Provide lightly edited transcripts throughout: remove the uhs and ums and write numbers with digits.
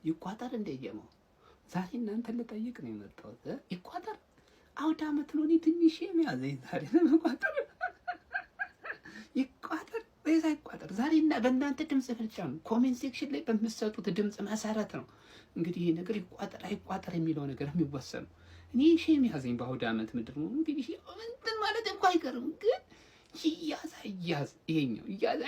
ይቋጠር እንደየመው ዛሬ እናንተን ልጠይቅ ነው የመጣሁት። ይቋጠር አውደ ዓመት ነው። እኔ ትንሽ የሚያዘኝ ዛሬ ለመቋጠር ይቋጠር ወይስ አይቋጠር? ዛሬ እና በእናንተ ድምጽ ብልጫ ነው። ኮሜንት ሴክሽን ላይ በምትሰጡት ድምጽ መሰረት ነው እንግዲህ ይሄ ነገር ይቋጠር አይቋጠር የሚለው ነገር የሚወሰነው። እኔ ሼም ያዘኝ በአውደ ዓመት ምድር ነው እንግዲህ እንትን ማለት እንኳን አይቀርም፣ ግን ይያዝ ይሄኛው ይያዝ።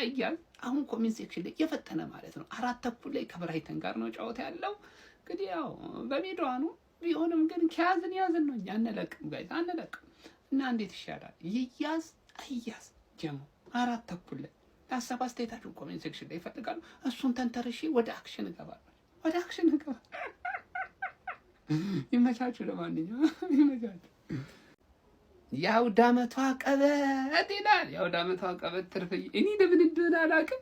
አሁን ኮሜንት ሴክሽን ላይ የፈተነ ማለት ነው 4:30 ላይ ከብራይተን ጋር ነው ጨዋታ ያለው። እንግዲህ ያው በሜዳዋ ነው ቢሆንም ግን ከያዝን ያዝን ነው። እኛ አንለቅም ጋይስ አንለቅም። እና እንዴት ይሻላል? ይያዝ አይያዝ ጀሞ 4:30 ላይ ሀሳብ አስተያየታችሁን ኮሜንት ሴክሽን ላይ ይፈልጋሉ። እሱን ተንተርሼ ወደ አክሽን እገባለሁ። ይመቻችሁ። ለማንኛውም ይመቻችሁ። የአውደ ዓመቷ ቀበት ይላል። የአውደ ዓመቷ ቀበት ትርፍዬ፣ እኔ ለምን እንደሆነ አላውቅም።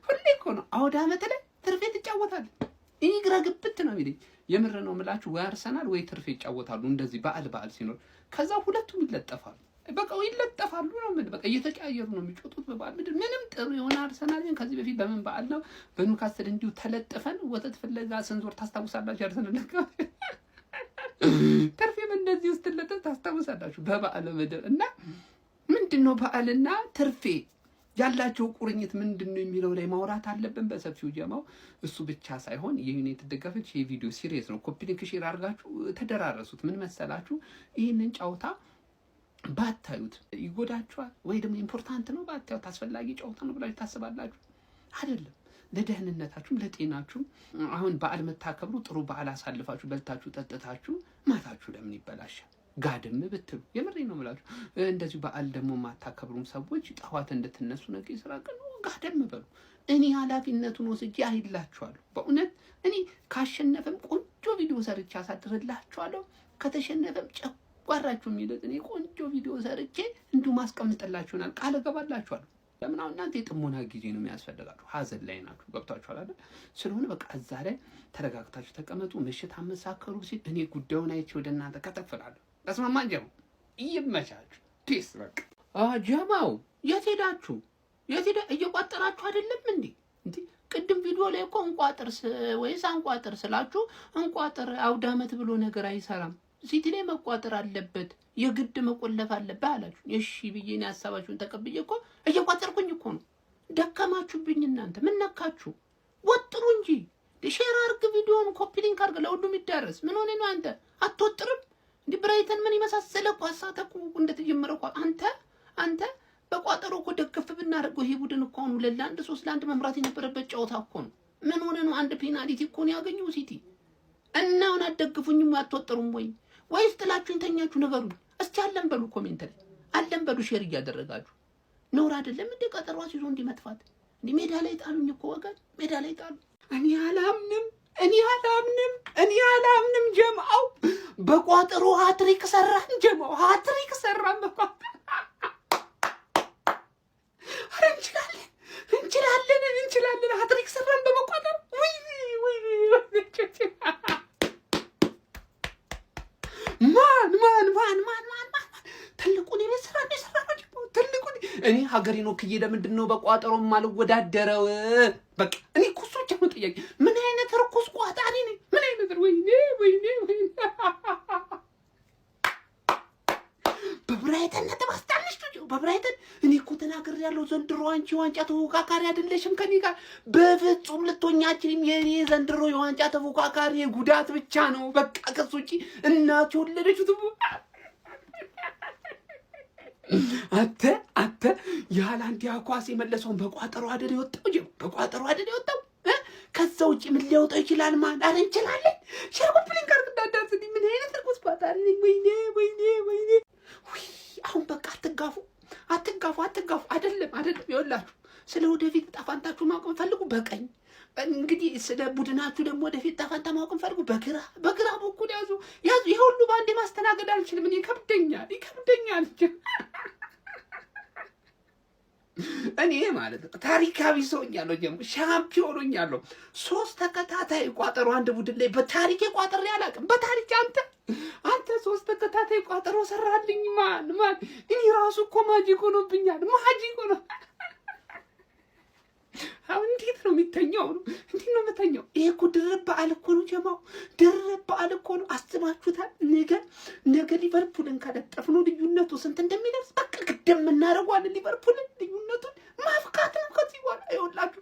ሁሌ እኮ ነው አውደ ዓመት ላይ ትርፌ ትጫወታለች። እኔ ግራ ግብት ነው የሚለኝ። የምር ነው የምላችሁ። ወይ አርሰናል ወይ ትርፌ ይጫወታሉ እንደዚህ በዓል ሲኖር፣ ከዛ ሁለቱም ይለጠፋሉ። በቃ ይለጠፋሉ ነው ምን በቃ እየተቀያየሩ ነው የሚጮቱት በበዓል ምድር። ምንም ጥሩ የሆነ አርሰናል ግን ከዚህ በፊት በምን በዓል ነው በኒውካስትል እንዲሁ ተለጥፈን ወተት ፍለጋ ስንዞር ታስታውሳላችሁ? አርሰናል ትርፌም እንደዚህ ውስጥ ለጥፍ ታስታውሳላችሁ በበዓል ምድር። እና ምንድነው በዓልና ትርፌ ያላቸው ቁርኝት ምንድነው የሚለው ላይ ማውራት አለብን በሰፊው ጀማው። እሱ ብቻ ሳይሆን የዩናይትድ ደጋፊዎች የቪዲዮ ሲሪየስ ነው። ኮፒ ሊንክ ሼር አድርጋችሁ ተደራረሱት። ምን መሰላችሁ? ይህንን ጨዋታ ባታዩት ይጎዳችኋል ወይ ደግሞ ኢምፖርታንት ነው ባታዩት አስፈላጊ ጨዋታ ነው ብላችሁ ታስባላችሁ? አይደለም። ለደህንነታችሁም ለጤናችሁም አሁን በዓል መታከብሩ ጥሩ በዓል አሳልፋችሁ በልታችሁ ጠጥታችሁ ማታችሁ ለምን ይበላሻል? ጋድም ብትሉ የምሬ ነው የምላችሁ። እንደዚህ በዓል ደግሞ ማታከብሩም ሰዎች ጠዋት እንድትነሱ ነገ ስራ ቀን ጋደም በሉ። እኔ ኃላፊነቱን ወስጄ አይላችኋለሁ። በእውነት እኔ ካሸነፈም ቆንጆ ቪዲዮ ሰርቼ አሳድርላችኋለሁ። ከተሸነፈም ጨጓራችሁ የሚልጥ እኔ ቆንጆ ቪዲዮ ሰርቼ እንዲሁ ማስቀምጥላችሁናል። ቃል እገባላችኋለሁ። ለምን አሁን እናንተ የጥሞና ጊዜ ነው የሚያስፈልጋችሁ። ሀዘን ላይ ናችሁ። ገብቷችኋል አይደል? ስለሆነ በቃ እዛ ላይ ተረጋግታችሁ ተቀመጡ። ምሽት አመሳከሩ ሲል እኔ ጉዳዩን አይቼ ወደ እናንተ ከተፍላለሁ። ተስማማን ጀማው? ይመቻችሁ። ፒስ በቃ ጀማው የት ሄዳችሁ? እየቋጠራችሁ አይደለም እንዴ? ቅድም ቪዲዮ ላይ እኮ እንቋጥር ወይስ አንቋጥር ስላችሁ እንቋጥር አውደ ዓመት ብሎ ነገር አይሰራም። ሲቲ ላይ መቋጠር አለበት፣ የግድ መቆለፍ አለበት አላችሁ። እሺ ብዬ ነው ሐሳባችሁን ተቀብዬ እኮ እየቋጠርኩኝ እኮ ነው። ደከማችሁብኝ እናንተ። ምን ነካችሁ? ወጥሩ እንጂ ሼር አርግ፣ ቪዲዮውን ኮፒ ሊንክ አርግ፣ ለሁሉም ይዳረስ። ምን ሆነ ነው አንተ አትወጥርም? እንዲ ብራይተን ምን ይመሳሰለ እኮ አሳተኩ እንደተጀመረ እኮ አንተ በቋጠሮ እኮ ደገፍ ብናደርገው ይሄ ቡድን እኮ አሁን 2-1 3-1 መምራት የነበረበት ጨዋታ እኮ ነው። ምን ሆነ ነው? አንድ ፔናልቲ እኮ ነው ያገኘው ሲቲ። እና አሁን አትደግፉኝም አትወጥሩም ወይስ ጥላችሁኝ ተኛችሁ? ነገሩኝ እስቲ። አለን በሉ ኮሜንት ላይ አለን በሉ ሼር እያደረጋችሁ። ነውር አይደለም እንደ ቀጠሯ ሲዞ እንዲመጥፋት እንዲ ሜዳ ላይ ጣሉኝ እኮ ወገን፣ ሜዳ ላይ ጣሉ። እኔ አላምንም ጀማው። በቋጠሮ ሃትሪክ ሰራን ጀማው፣ ሃትሪክ ሰራን በቋጠሮ። እንችላለን ሃትሪክ ሰራን በመቋጠሮ። ወይ ማን ትልቁን የቤት ስራ ነው ትልቁን። እኔ ሀገሬን ወክዬ ለምንድን ነው በቋጠሮ የማልወዳደረው? በቃ እኔ እኮ እሱ ብቻ ነው ጥያቄ። ምን አይነት ርኩስ ቋጣሪ ነኝ? ምን አይነት ወይኔ በብራይተን ነጥብ አስጣልሽ ነው በብራይተን። እኔ እኮ ተናግሬያለሁ ዘንድሮ አንቺ ዋንጫ ተፎካካሪ አይደለሽም ከኔ ጋር በፍጹም ልትሆኛችንም። የኔ ዘንድሮ የዋንጫ ተፎካካሪ ጉዳት ብቻ ነው በቃ። ከሱ ውጪ እናት ወለደችው ትቡ አተ የሃላንድ ኳስ የመለሰውን በቋጠሮ አይደል የወጣው ከዛ ውጪ ምን ሊያወጣው ይችላል? ማን አረ እንችላለን። ሼር ኮፕሊንግ ጋር እንዳዳርስ ምን አይነት ርኩስ ቋጣሪ ነኝ? ወይኔ አሁን በቃ አትጋፉ። አይደለም ይኸውላችሁ፣ ስለ ወደፊት ጣፋንታችሁ ማወቅ ፈልጉ በቀኝ እንግዲህ ስለ ቡድናችሁ ደግሞ ወደፊት ጣፋንታ ማወቅ ፈልጉ በግራ በኩል ያዙ። ይሄ ሁሉ ባንዴ ማስተናገድ አልችልም እኔ። ይከብደኛል። እኔ ማለት ታሪካዊ ሰውኛለሁ ጀምሮ ሻምፒዮን ሆኛለሁ። 3 ተከታታይ ቋጠሮ አንድ ቡድን ላይ በታሪክ ቋጠሮ አላውቅም። በታሪክ አንተ 3 ተከታታይ ቋጠሮ ሰራልኝ። ማን እኔ ራሱ እኮ ማጂክ ሆኖብኛል። ማጂክ ሆኖ አሁን እንዴት ነው የሚተኛው ነው። እንዴት ነው የምተኛው? ይሄ እኮ ድርብ በዓል እኮ ነው ጀማው፣ ድርብ በዓል እኮ ነው። አስባችሁታል? ነገ ሊቨርፑልን ከለጠፍነው ልዩነቱ ስንት እንደሚደርስ በቃ ግድም እናደርገዋለን። ሊቨርፑልን ልዩነቱን ማፍካት ነው ከዚህ በኋላ ይኸውላችሁ።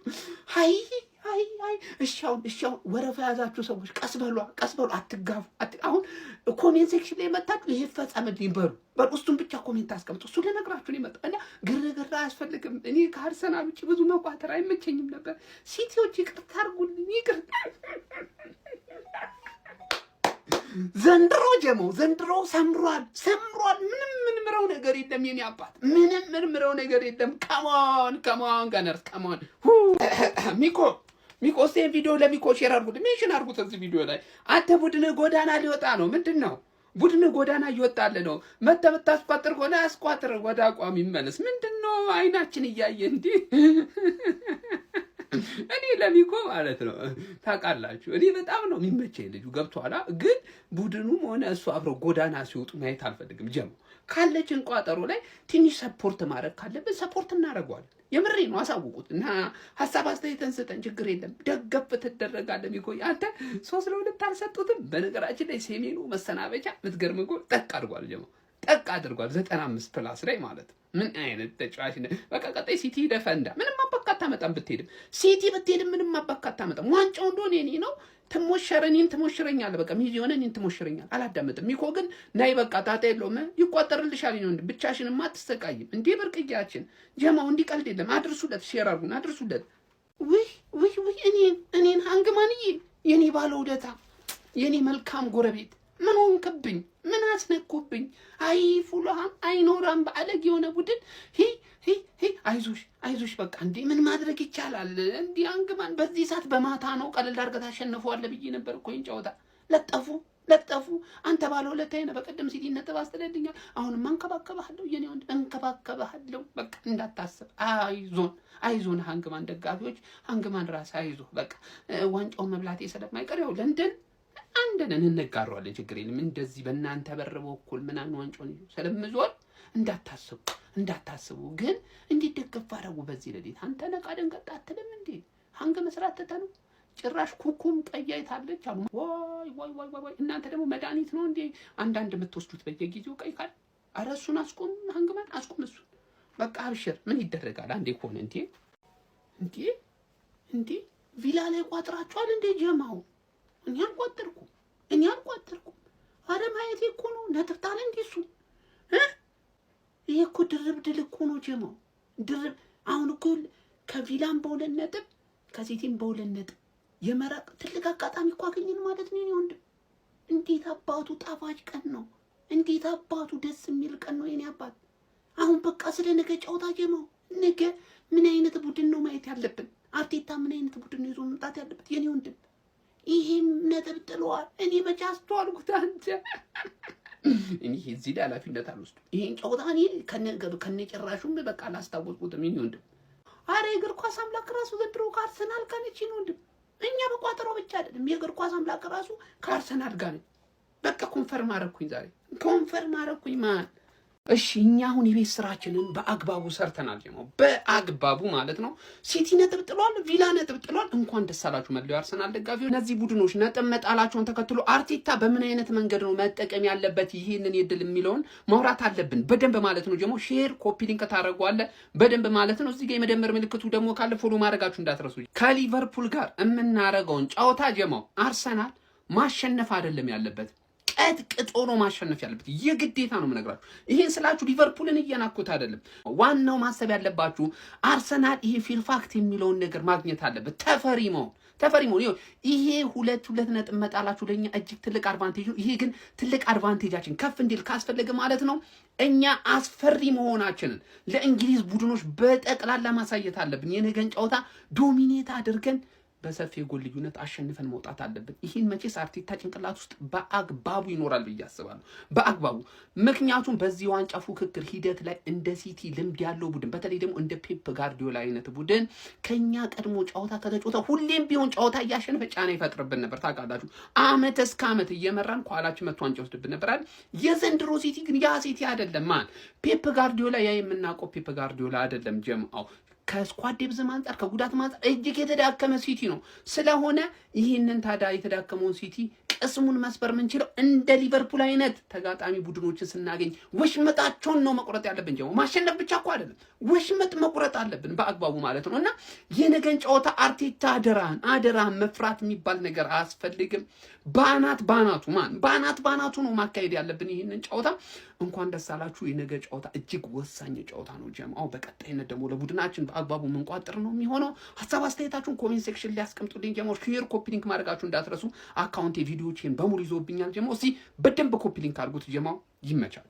አይ እሻውን ወረፋ ያዛችሁ ሰዎች ቀስ በሉ፣ አትጋፉ። አሁን ኮሜንት ሴክሽን ላይ መጣችሁ ይሄ ፈጸምልኝ በሉ እሱን ብቻ ኮሜንት አስቀምጡ። እሱ ልነግራችሁ ነው የመጣው እና ግርግር አያስፈልግም። እኔ ከአርሰናል ውጭ ብዙ መቋተር አይመቸኝም ነበር። ሲቲዎች ይቅርታ አድርጉልኝ፣ ይቅርታ። ዘንድሮ ጀመው ዘንድሮ ሰምሯል። ምንም ምርምረው ነገር የለም የኔ አባት፣ ምንም ምርምረው ነገር የለም። ከማን ጋነርስ ከማን ሚኮ ሴን ቪዲዮ ለሚኮ ሼር አድርጉት፣ ሜንሽን አድርጉት እዚህ ቪዲዮ ላይ። አንተ ቡድን ጎዳና ሊወጣ ነው። ምንድን ነው ቡድን ጎዳና እየወጣለ ነው። መተምታስቋጥር ሆነ አስቋጥር፣ ወደ አቋም ይመለስ። ምንድን ነው አይናችን እያየ እንዴ? እኔ ለሚኮ ማለት ነው ታውቃላችሁ፣ እኔ በጣም ነው የሚመቸኝ ልጁ ገብቷላ። ግን ቡድኑም ሆነ እሱ አብረው ጎዳና ሲወጡ ማየት አልፈልግም። ጀሙ ካለችን ቋጠሮ ላይ ትንሽ ሰፖርት ማድረግ ካለብን ሰፖርት እናደርገዋለን። የምሬ ነው። አሳውቁት እና ሀሳብ አስተያየትን ስጠን፣ ችግር የለም። ደገፍ ትደረጋለህ። ሚኮ አንተ 3-2 አልሰጡትም። በነገራችን ላይ ሴሜኑ መሰናበቻ የምትገርም ጎል ጠቅ አድርጓል። ጀሙ ጠቅ አድርጓል 95 ፕላስ ላይ ማለት ምን አይነት ተጫዋች ነው። በቃ ቀጣይ ሲቲ ደፈንዳ ምንም አባካታ መጣም ብትሄድም ሲቲ ብትሄድም ምንም አባካታ መጣም ዋንጫው እንደሆነ እኔ ነው ትሞሸረኝን ትሞሽረኛለህ። በቃ ሚዚ ሆነ እኔን ትሞሽረኛል። አላዳመጥም። ሚኮ ግን ናይ በቃ ጣጣ የለውም ይቆጠርልሻል። ነው እንዴ ብቻሽንማ አትሰቃይም እንዴ? ብርቅያችን ጀማው እንዲቀልድ የለም። አድርሱለት፣ ሼር አድርጉን፣ አድርሱለት። ውይ እኔን ሃንግማንዬ የኔ ባለውለታ የኔ መልካም ጎረቤት ምን ሆንክብኝ? ምን አስነኩብኝ? አይ ፉልሃም አይኖራም በአለግ የሆነ ቡድን አይዞሽ በቃ እንዴ ምን ማድረግ ይቻላል? እንዴ አንግማን በዚህ ሰዓት በማታ ነው ቀለል አድርገህ ታሸንፈዋለህ ብዬ ነበር እኮ ጨዋታ ለጠፉ። አንተ ባለውለታዬ ነህ። በቀደም ሲቲ ነጥብ አስተዳድኛል። አሁንም አንከባከባለሁ የኔ ወንድ እንከባከባለሁ። በቃ እንዳታስብ። አይዞን ሃንግማን ደጋፊዎች፣ ሃንግማን ራስ አይዞ። በቃ ዋንጫውን መብላቴ ስለማይቀር ያው ለንደን አንደነን እንጋራዋለን። ችግር የለም። እንደዚህ በእናንተ በር በኩል ምናምን ዋንጫውን ስለምዞር እንዳታስቡ። ግን እንዴት ደገፍ አደረጉ በዚህ ሌሊት። አንተ ነቃ ደንገጥ አትልም እንዴ? ሃንግ መስራት ተተኑ ጭራሽ ኩኩም ቀያይታለች አሉ። ወይ እናንተ ደግሞ መድኃኒት ነው እንዴ አንዳንድ የምትወስዱት በየጊዜው ቀይ ካል? ኧረ እሱን አስቁም፣ ሃንግማን አስቁም እሱን። በቃ አብሽር። ምን ይደረጋል አንዴ ከሆነ እንዴ ቪላ ላይ ቋጥራችኋል እንዴ ጀማው? እኔ አልቋጠርኩም። አረ ማየቴ እኮ ነው ነጥብ ታለ እንዴ እሱ ይሄ እኮ ድርብ ድል እኮ ነው ጀማው፣ ድርብ። አሁን እኮ ከቪላም በሁለት ነጥብ ከሲቲም በሁለት ነጥብ የመራቅ ትልቅ አጋጣሚ እኮ አገኘን ማለት ነው። ወንድም እንዴት አባቱ ጣፋጭ ቀን ነው! እንዴት አባቱ ደስ የሚል ቀን ነው የኔ አባት። አሁን በቃ ስለ ነገ ጨዋታ ጀማው፣ ነገ ምን አይነት ቡድን ነው ማየት ያለብን? አርቴታ ምን አይነት ቡድን ነው ይዞ መምጣት ያለበት የኔ ወንድም? ይሄም ነጥብ ጥሏል። እኔ መቼ አስተዋልኩት አንተ? እኔ እዚህ ላይ ኃላፊነት አልወስድም። ይሄን ጨዋታ እኔ ከነጨራሹም በቃ አላስታወስኩትም የኔ ወንድም። አረ የእግር ኳስ አምላክ ራሱ ዘንድሮ ከአርሰናል ጋር ነች የኔ ወንድም። እኛ በቋጠሮ ብቻ አይደለም፣ የእግር ኳስ አምላክ ራሱ ከአርሰናል ጋር ነች። በቃ ኮንፈርም አደረኩኝ ዛሬ፣ ኮንፈርም አደረኩኝ ማን። እሺ እኛ አሁን የቤት ስራችንን በአግባቡ ሰርተናል ጀማው፣ በአግባቡ ማለት ነው። ሲቲ ነጥብ ጥሏል፣ ቪላ ነጥብ ጥሏል። እንኳን ደስ አላችሁ መላው አርሰናል ደጋፊዎች። እነዚህ ቡድኖች ነጥብ መጣላቸውን ተከትሎ አርቴታ በምን አይነት መንገድ ነው መጠቀም ያለበት ይሄንን የድል የሚለውን ማውራት አለብን በደንብ ማለት ነው ጀማው። ሼር ኮፒ ሊንክ ታደርጓለህ በደንብ ማለት ነው። እዚህ ጋር የመደመር ምልክቱ ደግሞ ካለ ፎሎ ማድረጋችሁ እንዳትረሱ። ከሊቨርፑል ጋር የምናረገውን ጨዋታ ጀማው አርሰናል ማሸነፍ አይደለም ያለበት፣ ቀጥቅጦ ነው ማሸነፍ ያለበት። የግዴታ ነው የምነግራችሁ። ይሄን ስላችሁ ሊቨርፑልን እየናኩት አይደለም። ዋናው ማሰብ ያለባችሁ አርሰናል ይሄ ፊልፋክት የሚለውን ነገር ማግኘት አለበት። ተፈሪ መሆን ይሄ ሁለት ነጥብ መጣላችሁ ለኛ እጅግ ትልቅ አድቫንቴጅ ነው። ይሄ ግን ትልቅ አድቫንቴጃችን ከፍ እንዲል ካስፈለገ ማለት ነው እኛ አስፈሪ መሆናችንን ለእንግሊዝ ቡድኖች በጠቅላላ ማሳየት አለብን። የነገን ጨዋታ ዶሚኔት አድርገን በሰፊ ጎል ልዩነት አሸንፈን መውጣት አለብን። ይሄን መቼስ አርቴታ ጭንቅላት ውስጥ በአግባቡ ይኖራል ብዬ አስባለሁ። በአግባቡ ምክንያቱም በዚህ ዋንጫ ፉክክር ሂደት ላይ እንደ ሲቲ ልምድ ያለው ቡድን በተለይ ደግሞ እንደ ፔፕ ጋርዲዮላ አይነት ቡድን ከኛ ቀድሞ ጨዋታ ከተጫወተ ሁሌም ቢሆን ጨዋታ እያሸነፈ ጫና ይፈጥርብን ነበር። ታውቃላችሁ አመት እስከ አመት እየመራን ከኋላችን መቶ ዋንጫ ወስድብን ነበር አይደል? የዘንድሮ ሲቲ ግን ያ ሲቲ አይደለም። ፔፕ ጋርዲዮላ ያ የምናውቀው ፔፕ ጋርዲዮላ አይደለም ጀምአው ከስኳድ ዴፕዝም አንጻር ከጉዳት አንጻር እጅግ የተዳከመ ሲቲ ነው። ስለሆነ ይህንን ታዲያ የተዳከመውን ሲቲ ቅስሙን መስበር የምንችለው እንደ ሊቨርፑል አይነት ተጋጣሚ ቡድኖችን ስናገኝ ወሽመጣቸውን ነው መቁረጥ ያለብን። ጀሞ ማሸነፍ ብቻ እኮ አይደለም፣ ወሽመጥ መቁረጥ አለብን በአግባቡ ማለት ነው። እና የነገን ጨዋታ አርቴታ አደራህን መፍራት የሚባል ነገር አያስፈልግም። ባናቱ ባናቱ ነው ማካሄድ ያለብን ይህንን ጨዋታ። እንኳን ደስ አላችሁ። የነገ ጨዋታ እጅግ ወሳኝ ጨዋታ ነው ጀማው። በቀጣይነት ደግሞ ለቡድናችን በአግባቡ ምንቋጥር ነው የሚሆነው። ሀሳብ አስተያየታችሁን ኮሜንት ሴክሽን ላይ አስቀምጡልኝ ጀማው። ሼር ኮፒ ሊንክ ማድረጋችሁ እንዳትረሱ። አካውንቴ ቪዲዮዎችን በሙሉ ይዞብኛል ጀማው። እስቲ በደንብ ኮፒ ሊንክ አድርጉት ጀማው። ይመቻል።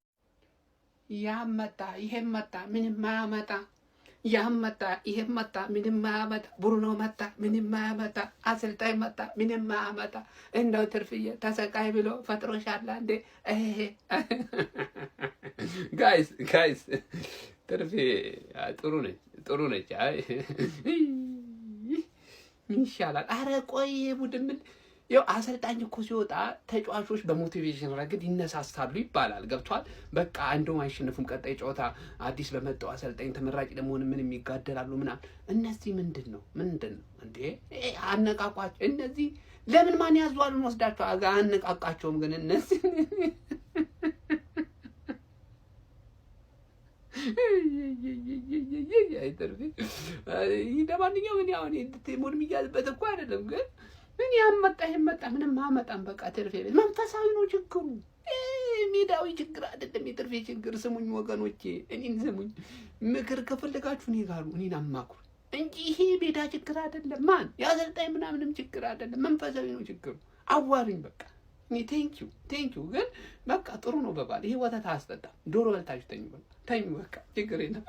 ያም መጣ ይሄም መጣ ምንም ማያመጣ፣ ያም መጣ ይሄም መጣ ምንም ማያመጣ፣ ብሩኖ መጣ ምንም ማያመጣ፣ አሰልጣኝ መጣ ምንም ማያመጣ፣ እንደው ትርፍዬ ተሰቃይ ብሎ ፈጥሮሻል እንዴ? ጋይስ ትርፌ ጥሩ ነች። ምን ይሻላል? አረ ቆይ ቡድን ምን ያው አሰልጣኝ እኮ ሲወጣ ተጫዋቾች በሞቲቬሽን ረገድ ይነሳሳሉ ይባላል። ገብቷል። በቃ እንደውም አይሸነፉም። ቀጣይ ጨዋታ አዲስ በመጣው አሰልጣኝ ተመራጭ ለመሆን ምንም ይጋደላሉ ምናምን። እነዚህ ምንድን ነው እንዴ? አነቃቋቸው። እነዚህ ለምን ማን ያዟል እንወስዳቸው አነቃቃቸውም። ግን እነዚህ አይተርፊ ለማንኛውም እኔ አሁን ሞድ የሚያዝበት እኮ አይደለም ግን ምን ያመጣ ምንም ማመጣም። በቃ ትርፌ መንፈሳዊ ነው ችግሩ፣ ሜዳዊ ችግር አይደለም። የትርፌ ችግር ስሙኝ ወገኖቼ፣ እኔን ስሙኝ። ምክር ከፈለጋችሁ እኔ ጋር እኔን አማክሩ እንጂ ይሄ ሜዳ ችግር አይደለም። ማን ያሰልጣኝ ምናምንም ችግር አይደለም፣ መንፈሳዊ ነው ችግሩ። አዋሪኝ በቃ እኔ ቴንኪው ግን በቃ ጥሩ ነው በባል ይሄ ወተት አያስጠጣም። ዶሮ በልታችሁ ተኙ በቃ ችግር የለም።